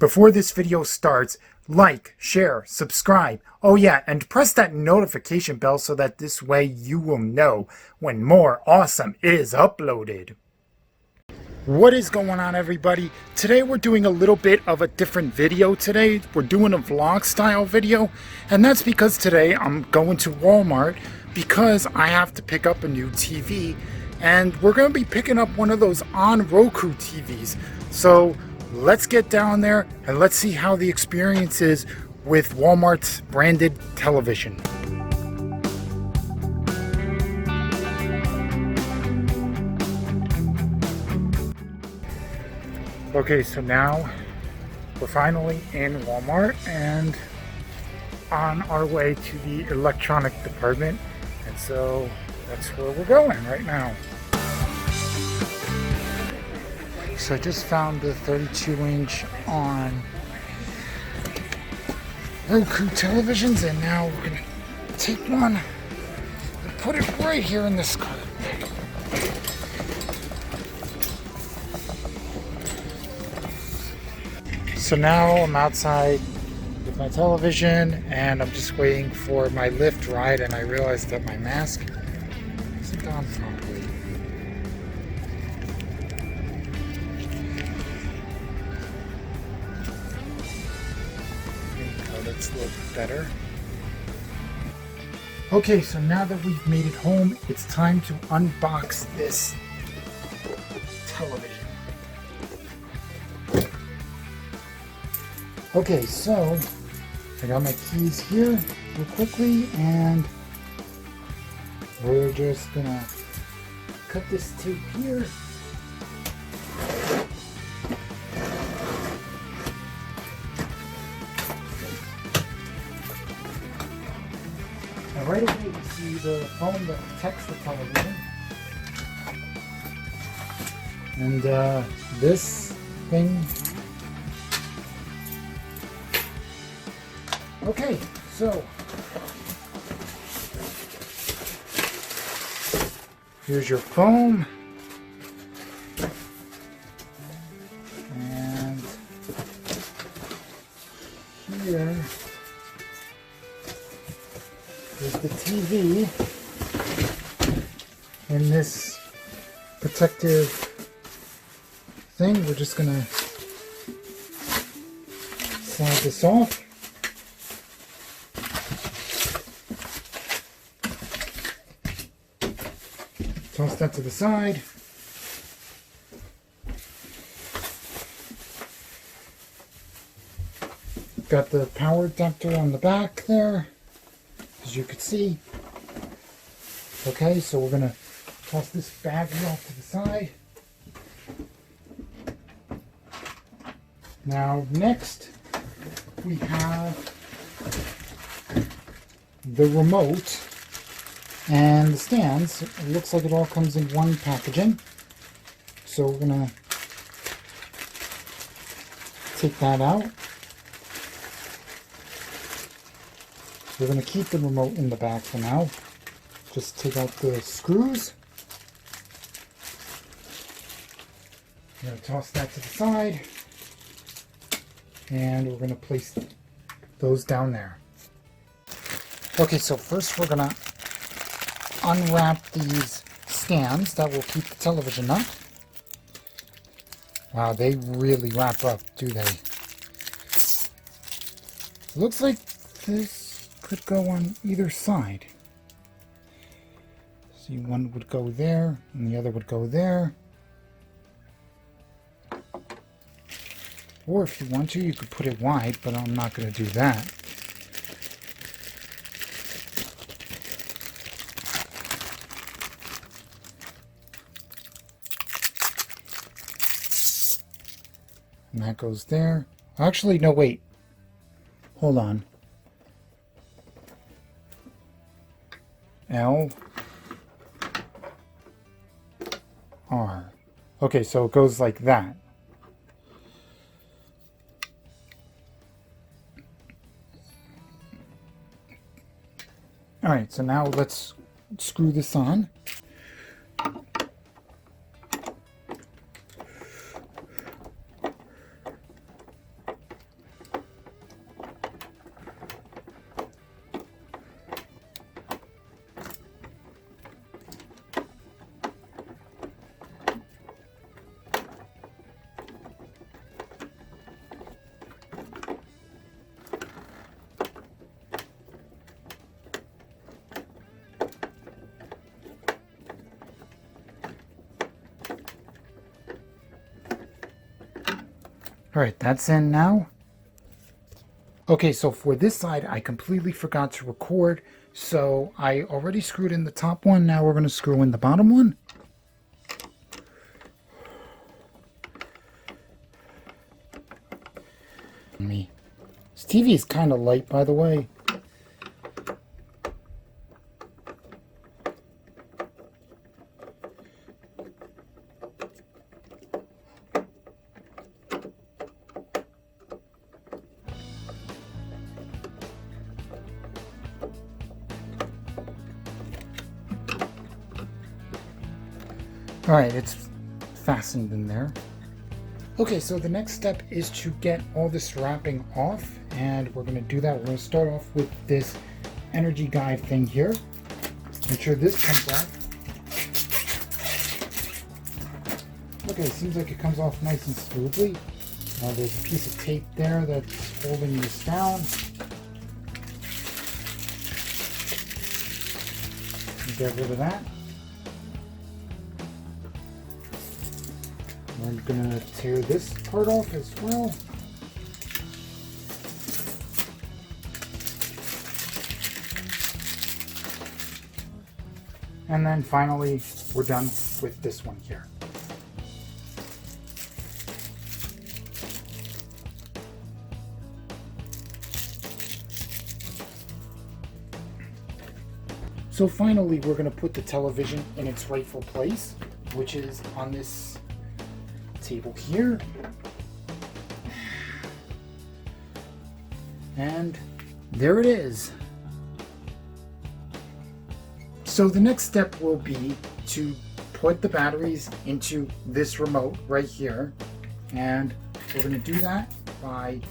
Before this video starts, like, share, subscribe. Oh yeah, and press that notification bell so that this way you will know when more awesome is uploaded. What is going on, everybody? Today we're doing a little bit of a different video today. We're doing a vlog style video, and that's because today I'm going to Walmart because I have to pick up a new TV, and we're going to be picking up one of those on Roku TVs. So let's get down there and let's see how the experience is with Walmart's branded television. Okay, so now we're finally in Walmart and on our way to the electronic department, and so that's where we're going right now. So I just found the 32-inch on Roku televisions, and now we're gonna take one and put it right here in this cart. So now I'm outside with my television and I'm just waiting for my Lyft ride, and I realized that my mask isn't on properly. Let's look better. Okay, so now that we've made it home, it's time to unbox this television. Okay, so I got my keys here real quickly, and we're just gonna cut this tape here. And right away we see the phone that protects the television. And this thing. Okay, so here's your phone, and here is the TV in this protective thing. We're just gonna slide this off. Toss that to the side. Got the power adapter on the back there, as you can see. Okay, so we're gonna toss this bag off to the side. Now next we have the remote and the stands. It looks like it all comes in one packaging. So we're gonna take that out. We're gonna keep the remote in the back for now. Just take out the screws. I'm gonna toss that to the side. And we're gonna place those down there. Okay, so first we're gonna unwrap these stands that will keep the television up. Wow, they really wrap up, do they? Looks like this could go on either side. See, one would go there and the other would go there. Or if you want to, you could put it wide, but I'm not going to do that. And that goes there. Actually, no, wait. Hold on. L. R. Okay, so it goes like that. Alright, so now let's screw this on. All right, that's in now. Okay, so for this side, I completely forgot to record. So I already screwed in the top one. Now we're going to screw in the bottom one. This TV is kind of light, by the way. Alright, it's fastened in there. Okay, so the next step is to get all this wrapping off, and we're going to do that. We're going to start off with this energy guide thing here. Make sure this comes off. Okay, seems like it comes off nice and smoothly. There's a piece of tape there that's holding this down. Get rid of that. I'm going to tear this part off as well. And then finally, we're done with this one here. So finally, we're going to put the television in its rightful place, which is on this table here. And there it is. So the next step will be to put the batteries into this remote right here. And we're going to do that by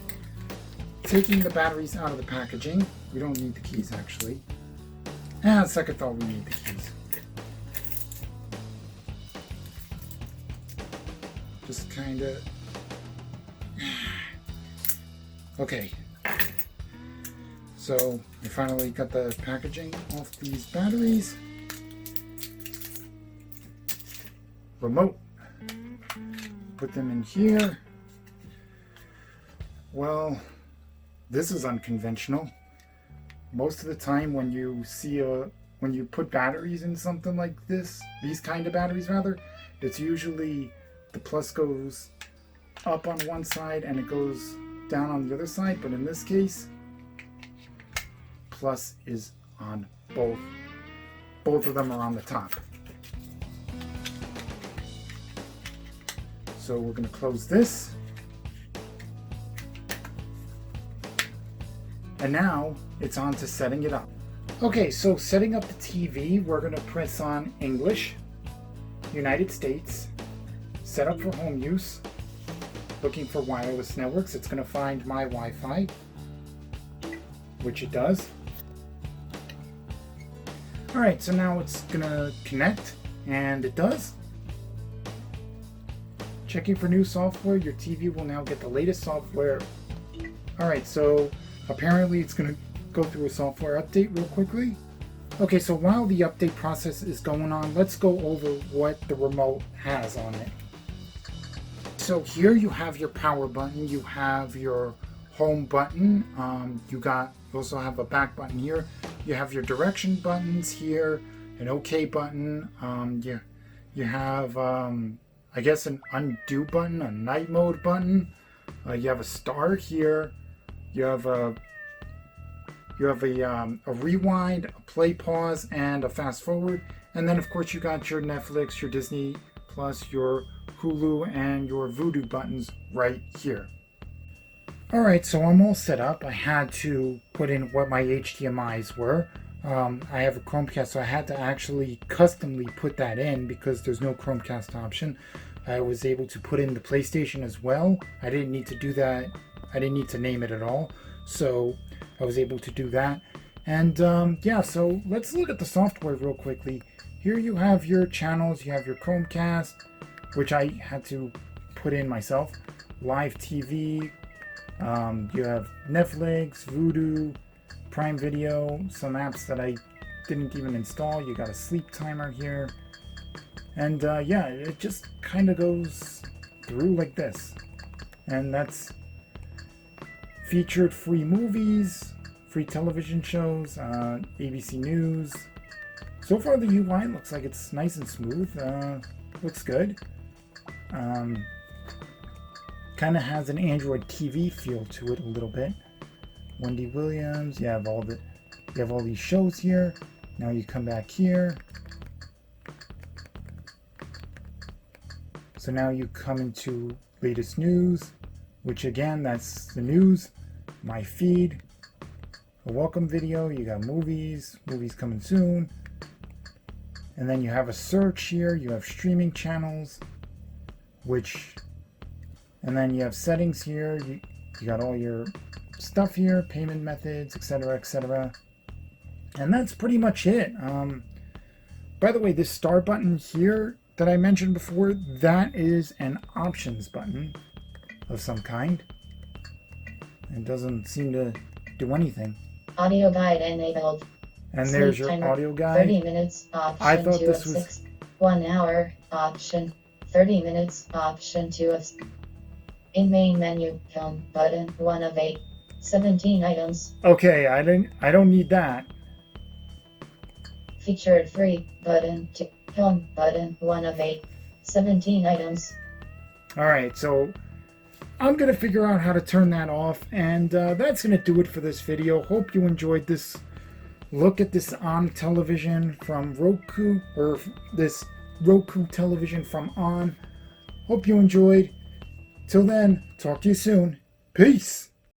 taking the batteries out of the packaging. We don't need the keys actually. And second thought, we need the keys. Just kind of... Okay. So I finally got the packaging off these batteries. Remote. Put them in here. Well, this is unconventional. Most of the time when you see when you put batteries in something like this, these kind of batteries rather, it's usually the plus goes up on one side and it goes down on the other side, but in this case, plus is on both. Both of them are on the top. So we're going to close this. And now it's on to setting it up. Okay, so setting up the TV, we're going to press on English, United States, set up for home use, looking for wireless networks. It's going to find my Wi-Fi, which it does. Alright, so now it's going to connect, and it does. Checking for new software, your TV will now get the latest software. Alright, so apparently it's going to go through a software update real quickly. Okay, so while the update process is going on, let's go over what the remote has on it. So here you have your power button, you have your home button, you also have a back button here, you have your direction buttons here, an OK button, you have I guess an undo button, a night mode button, you have a star here, you have a rewind, a play pause, and a fast forward. And then of course you got your Netflix, your Disney Plus, your Hulu, and your Vudu buttons right here. Alright, so I'm all set up. I had to put in what my HDMIs were. I have a Chromecast, so I had to actually customly put that in because there's no Chromecast option. I was able to put in the PlayStation as well. I didn't need to do that. I didn't need to name it at all. So I was able to do that. And yeah, so let's look at the software real quickly. Here you have your channels. You have your Chromecast, which I had to put in myself. Live TV. You have Netflix, Vudu, Prime Video, some apps that I didn't even install. You got a sleep timer here. And yeah, it just kind of goes through like this. And that's featured free movies, free television shows, ABC News. So far the UI looks like it's nice and smooth. Looks good. Kind of has an Android TV feel to it a little bit. Wendy Williams. You have all these shows here. Now you come back here. So now you come into latest news, which again, that's the news, my feed, a welcome video, you got movies coming soon. And then you have a search here, you have streaming channels, and then you have settings here, you got all your stuff here, payment methods, etc., etc. And that's pretty much it. By the way, this start button here that I mentioned before, that is an options button of some kind. It doesn't seem to do anything. Audio guide enabled. And Sleep there's your timer, audio guide. 30 minutes, option I thought 2 this of was 6. 1 hour, option 30 minutes, option 2 of in main menu, home button 1 of 8. 17 items. Okay, I don't need that. Featured free button 2. Home button 1 of 8. 17 items. Alright, so I'm going to figure out how to turn that off, and that's going to do it for this video. Hope you enjoyed this look at this ON television from Roku, or this Roku television from ON. Hope you enjoyed. Till then, talk to you soon. Peace!